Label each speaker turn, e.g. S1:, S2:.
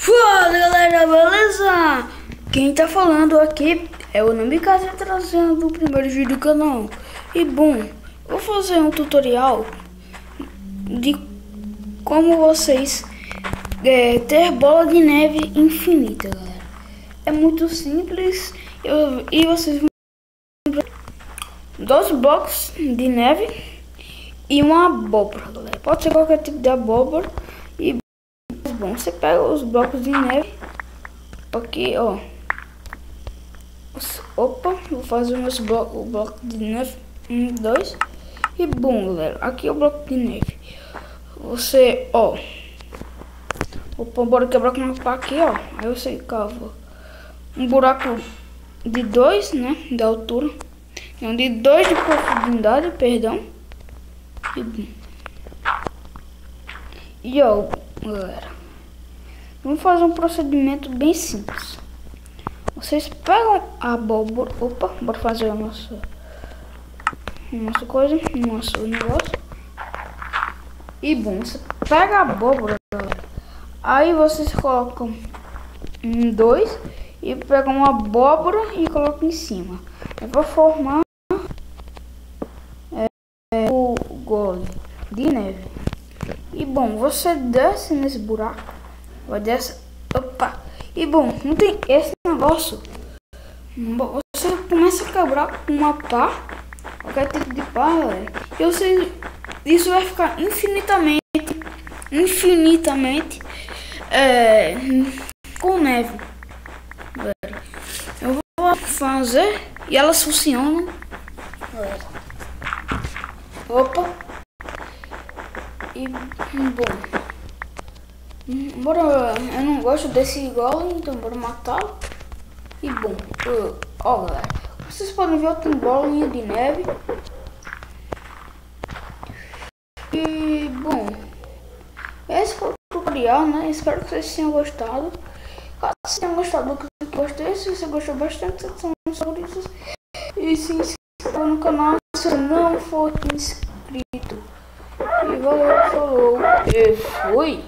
S1: Fala galera, beleza? Quem tá falando aqui é o Namikaze, trazendo o primeiro vídeo do canal. E bom, vou fazer um tutorial de como vocês ter bola de neve infinita, galera. É muito simples e vocês vão dois blocos de neve e uma abóbora, galera. Pode ser qualquer tipo de abóbora. Bom, você pega os blocos de neve aqui, ó. Opa, vou fazer meus o bloco de neve 1, 2 e bom, galera, aqui é o bloco de neve. Você, ó, opa, bora quebrar com uma pá aqui, ó. Aí você cava um buraco de 2, né, de altura, não, de 2 de profundidade, perdão. E ó, galera, vamos fazer um procedimento bem simples. Vocês pegam a abóbora. Opa, bora fazer a nossa coisa, nosso negócio. E bom, você pega a abóbora, galera. Aí vocês colocam 2 e pegam uma abóbora e colocam em cima. É para formar o gole de neve. E bom, você desce nesse buraco. Vai descer. Opa! E bom, não tem esse negócio. Você começa a quebrar com uma pá, qualquer tipo de pá, galera. E você, isso vai ficar infinitamente com neve, galera. Eu vou fazer e elas funcionam, galera. Opa! E bom, bora, eu não gosto desse golem, então bora matá-lo. E bom, ó galera, vocês podem ver, eu tenho bolinha de neve. E bom, esse foi o tutorial, né? Espero que vocês tenham gostado. Caso vocês tenham gostado do que eu gostei, se você gostou bastante, são os favoritos. E se inscreva no canal se não for inscrito. E valeu, falou e fui!